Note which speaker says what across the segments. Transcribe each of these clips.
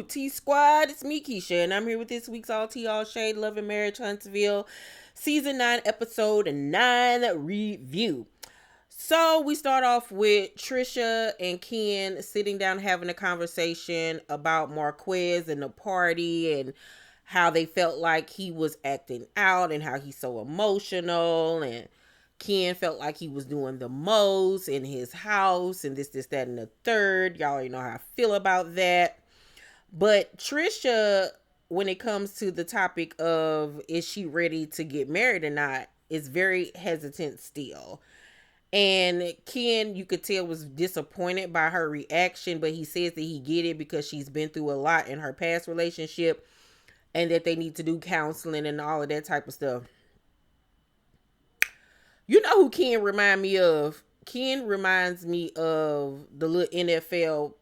Speaker 1: T Squad? It's me, Keisha, and I'm here with this week's All Tea, All Shade, Love and Marriage Huntsville, Season 9, Episode 9 review. So we start off with Tricia and Ken sitting down having a conversation about Marquez and the party and how they felt like he was acting out and how he's so emotional, and Ken felt like he was doing the most in his house and this, that, and the third. Y'all already know how I feel about that. But Trisha, when it comes to the topic of is she ready to get married or not, is very hesitant still. And Ken, you could tell, was disappointed by her reaction, but he says that he get it because she's been through a lot in her past relationship and that they need to do counseling and all of that type of stuff. You know who Ken remind me of? Ken reminds me of the little NFL,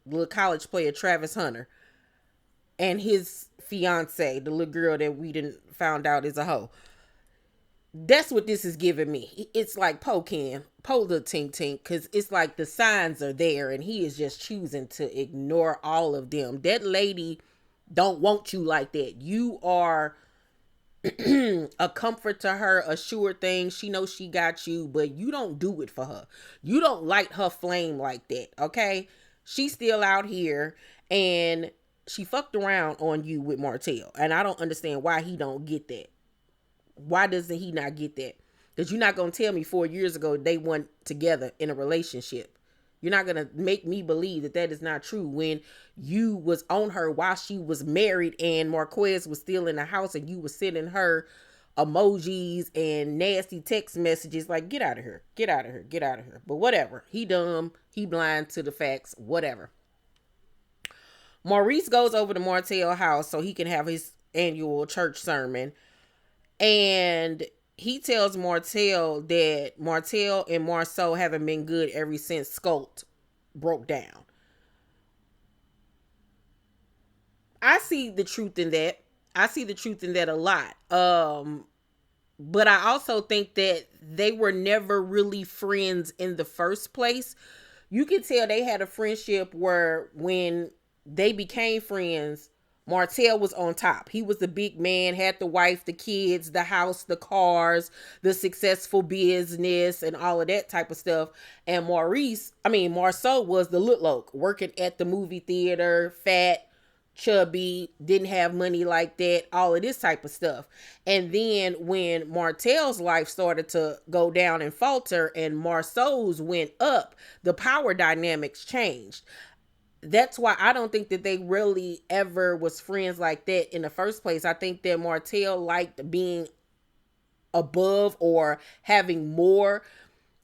Speaker 1: little college player Travis Hunter and his fiance, the little girl that we didn't found out is a hoe. That's what this is giving me. It's like Ken, little tink tink, because it's like the signs are there and he is just choosing to ignore all of them. That lady don't want you like that. You are a comfort to her, a sure thing. She knows she got you, but you don't do it for her. You don't light her flame like that, okay? She's still out here and she fucked around on you with Martel. And I don't understand why he don't get that. Why doesn't he not get that? Because you're not going to tell me 4 years ago they weren't together in a relationship. You're not going to make me believe that that is not true when you was on her while she was married and Marquez was still in the house and you was sending her emojis and nasty text messages like, get out of here, get out of here, get out of here. But whatever. He dumb. He blind to the facts. Whatever. Maurice goes over to Martell house so he can have his annual church sermon. And he tells Martell that Martell and Marceau haven't been good ever since Scolt broke down. I see the truth in that. I see the truth in that a lot. But I also think that they were never really friends in the first place. You can tell they had a friendship where when they became friends, Martell was on top. He was the big man, had the wife, the kids, the house, the cars, the successful business, and all of that type of stuff. And Marceau was the look, working at the movie theater, fat, chubby, didn't have money like that, all of this type of stuff. And then when Martell's life started to go down and falter and Marceau's went up, the power dynamics changed. That's why I don't think that they really ever was friends like that in the first place. I think that Martell liked being above or having more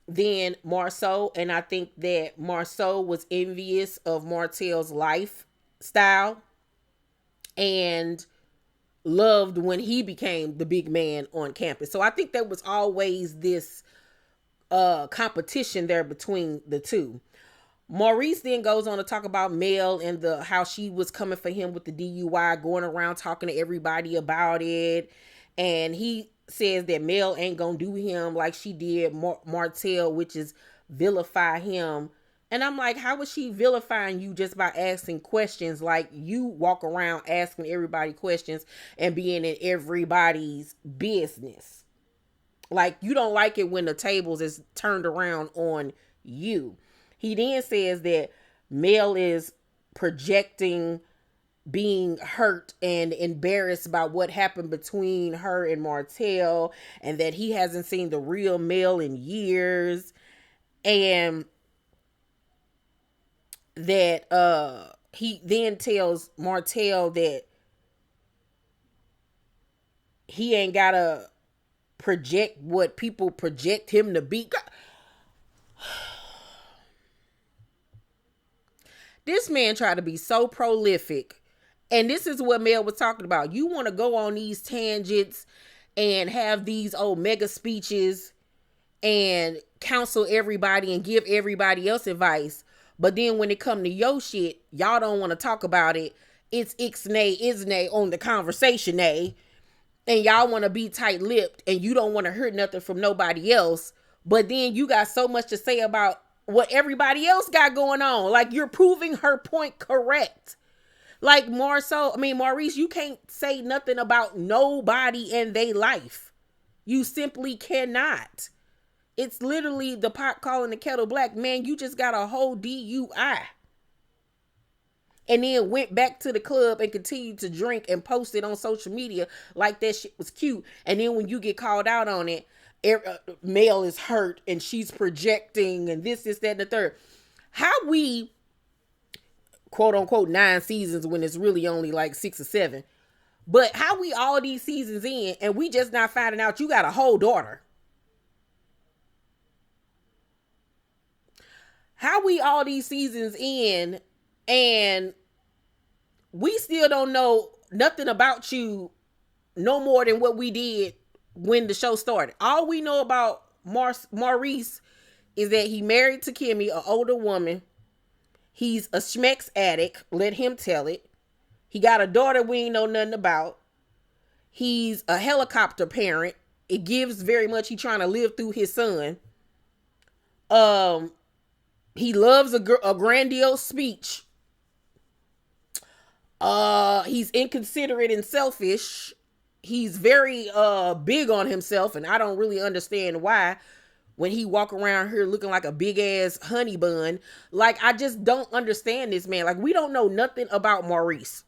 Speaker 1: than Marceau. And I think that Marceau was envious of Martell's lifestyle and loved when he became the big man on campus. So I think there was always this competition there between the two. Maurice then goes on to talk about Mel and how she was coming for him with the DUI, going around talking to everybody about it. And he says that Mel ain't gonna do him like she did Martell, which is vilify him. And I'm like, how was she vilifying you just by asking questions? Like, you walk around asking everybody questions and being in everybody's business. Like, you don't like it when the tables is turned around on you. He then says that Mel is projecting being hurt and embarrassed by what happened between her and Martell, and that he hasn't seen the real Mel in years, and that he then tells Martell that he ain't gotta project what people project him to be. This man tried to be so prolific. And this is what Mel was talking about. You want to go on these tangents and have these mega speeches and counsel everybody and give everybody else advice. But then when it come to your shit, y'all don't want to talk about it. It's ixnay, isnay on the conversation, nay. And y'all want to be tight-lipped and you don't want to hear nothing from nobody else. But then you got so much to say about what everybody else got going on. Like, you're proving her point correct. Like more so, I mean, Maurice, you can't say nothing about nobody and they life. You simply cannot. It's literally the pot calling the kettle black. Man, you just got a whole DUI. And then went back to the club and continued to drink and post it on social media like that shit was cute. And then when you get called out on it, Mel is hurt and she's projecting and this, that, and the third. How we, quote unquote, 9 seasons when it's really only like 6 or 7. But how we all these seasons in and we just not finding out you got a whole daughter? How we all these seasons in and we still don't know nothing about you no more than what we did when the show started. All we know about Maurice is that he married to Kimmy, an older woman. He's a schmex addict. Let him tell it. He got a daughter we ain't know nothing about. He's a helicopter parent. It gives very much he trying to live through his son. He loves a grandiose speech. He's inconsiderate and selfish. He's very big on himself, and I don't really understand why when he walk around here looking like a big ass honey bun. Like, I just don't understand this man. Like, we don't know nothing about Maurice.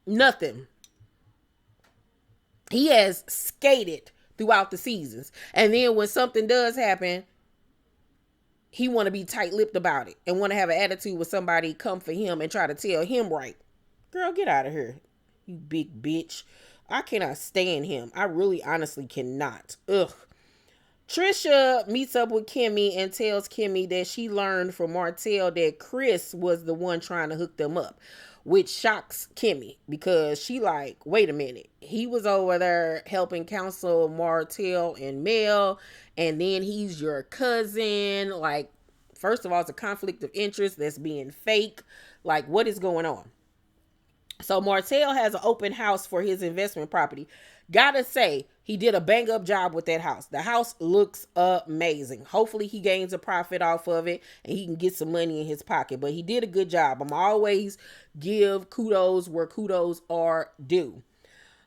Speaker 1: Nothing. He has skated throughout the seasons. And then when something does happen, he want to be tight-lipped about it and want to have an attitude with somebody come for him and try to tell him right. Girl, get out of here, you big bitch. I cannot stand him. I really honestly cannot. Ugh. Trisha meets up with Kimmy and tells Kimmy that she learned from Martell that Chris was the one trying to hook them up, which shocks Kimmy because she like, wait a minute. He was over there helping counsel Martell and Mel, and then he's your cousin. Like, first of all, it's a conflict of interest that's being fake. Like, what is going on? So Martell has an open house for his investment property. Gotta say, he did a bang up job with that house. The house looks amazing. Hopefully he gains a profit off of it and he can get some money in his pocket. But he did a good job. I'm always give kudos where kudos are due.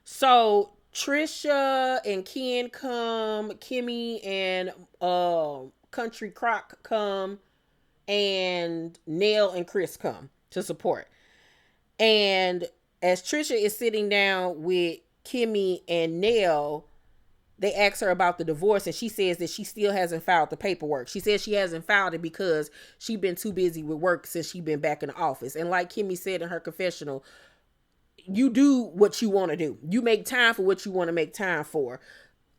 Speaker 1: So Tricia and Ken come, Kimmy and Country Croc come, and Nell and Chris come to support. And as Tricia is sitting down with Kimmy and Nell, they ask her about the divorce, and she says that she still hasn't filed the paperwork. She says she hasn't filed it because she's been too busy with work since she's been back in the office. And like Kimmy said in her confessional, you do what you want to do. You make time for what you want to make time for.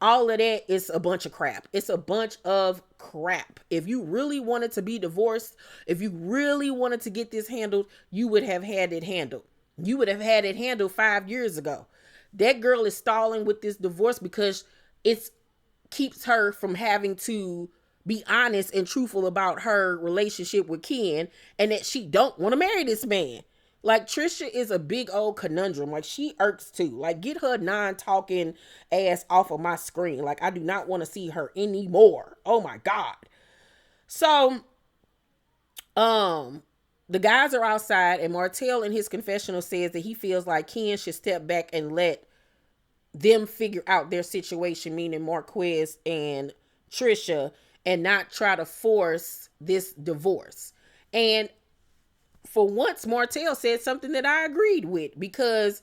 Speaker 1: All of that is a bunch of crap. It's a bunch of crap. If you really wanted to be divorced, if you really wanted to get this handled, you would have had it handled. You would have had it handled 5 years ago. That girl is stalling with this divorce because it keeps her from having to be honest and truthful about her relationship with Ken and that she don't want to marry this man. Like, Trisha is a big old conundrum. Like, she irks too. Like, get her non-talking ass off of my screen. Like, I do not want to see her anymore. Oh my God. So, the guys are outside and Martel in his confessional says that he feels like Ken should step back and let them figure out their situation, meaning Marquez and Trisha, and not try to force this divorce. And for once, Martell said something that I agreed with, because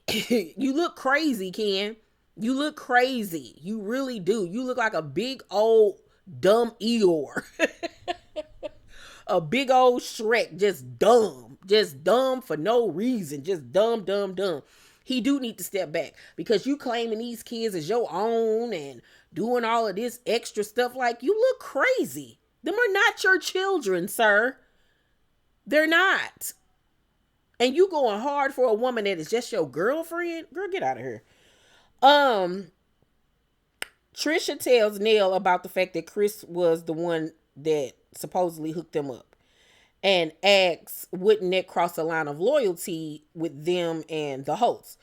Speaker 1: you look crazy, Ken. You look crazy. You really do. You look like a big old dumb Eeyore. A big old Shrek, just dumb. Just dumb for no reason. Just dumb, dumb, dumb. He do need to step back, because you claiming these kids as your own and doing all of this extra stuff. Like, you look crazy. Them are not your children, sir. They're not. And you going hard for a woman that is just your girlfriend? Girl, get out of here. Trisha tells Nell about the fact that Chris was the one that supposedly hooked them up, and asks, wouldn't that cross a line of loyalty with them and the host?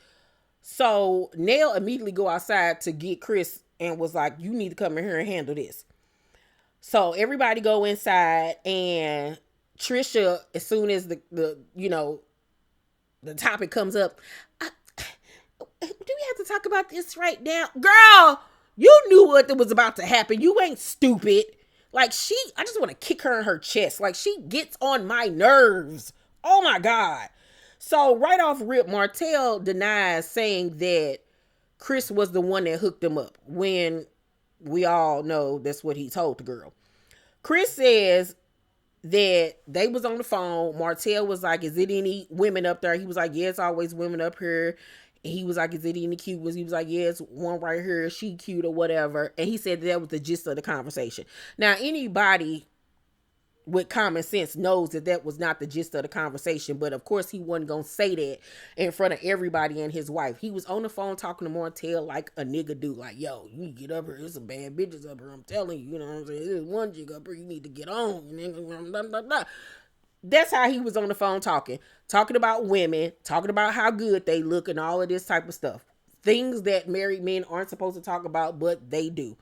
Speaker 1: So Nell immediately go outside to get Chris and was like, you need to come in here and handle this. So everybody go inside, and Trisha, as soon as the the topic comes up, do we have to talk about this right now? Girl, you knew what was about to happen. You ain't stupid. Like, I just want to kick her in her chest. Like, she gets on my nerves. Oh my God. So right off rip, Martel denies saying that Chris was the one that hooked him up, when we all know that's what he told the girl. Chris says that they was on the phone. Martel was like, is it any women up there? He was like, yeah, it's always women up here. And he was like, is it any cute ones? He was like, yeah, it's one right here. She cute or whatever. And he said that was the gist of the conversation. Now, anybody with common sense knows that was not the gist of the conversation, but of course he wasn't gonna say that in front of everybody and his wife. He was on the phone talking to Martel like a nigga do, like, yo, you need to get up here, there's some bad bitches up here, I'm telling you, you know what I'm saying, there's one jig up here, you need to get on. That's how he was on the phone talking about women, talking about how good they look and all of this type of stuff, things that married men aren't supposed to talk about, but they do,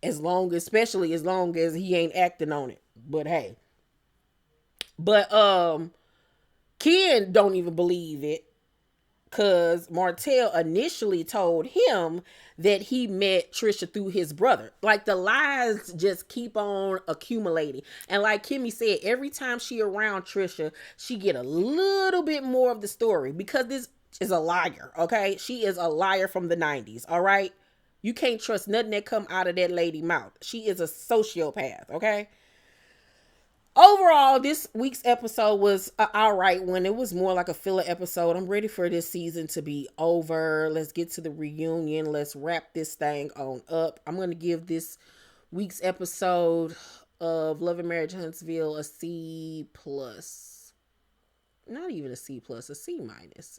Speaker 1: especially as long as he ain't acting on it. But hey, Ken don't even believe it, because Martel initially told him that he met Trisha through his brother. Like, the lies just keep on accumulating. And like Kimmy said, every time she around Trisha, she get a little bit more of the story, because this is a liar, okay? She is a liar from the 90s, all right? You can't trust nothing that come out of that lady mouth. She is a sociopath, okay? Overall, this week's episode was all right one. It was more like a filler episode. I'm ready for this season to be over. Let's get to the reunion. Let's wrap this thing on up. I'm going to give this week's episode of Love and Marriage Huntsville a C+. Not even a C+, a C-.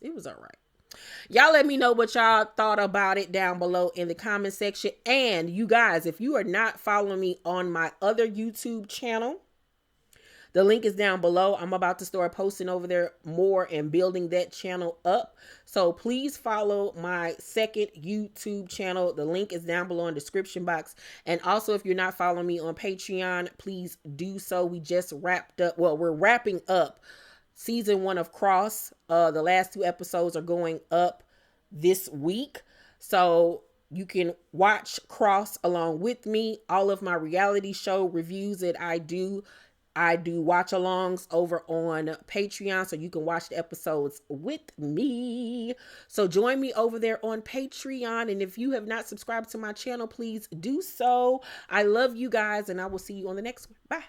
Speaker 1: It was all right. Y'all let me know what y'all thought about it down below in the comment section. And you guys, if you are not following me on my other YouTube channel, the link is down below. I'm about to start posting over there more and building that channel up. So please follow my second YouTube channel. The link is down below in the description box. And also, if you're not following me on Patreon, please do so. We just wrapped up. Well, we're wrapping up season 1 of Cross. The last 2 episodes are going up this week. So you can watch Cross along with me. All of my reality show reviews that I do watch-alongs over on Patreon, so you can watch the episodes with me. So join me over there on Patreon, and if you have not subscribed to my channel, please do so. I love you guys, and I will see you on the next one. Bye.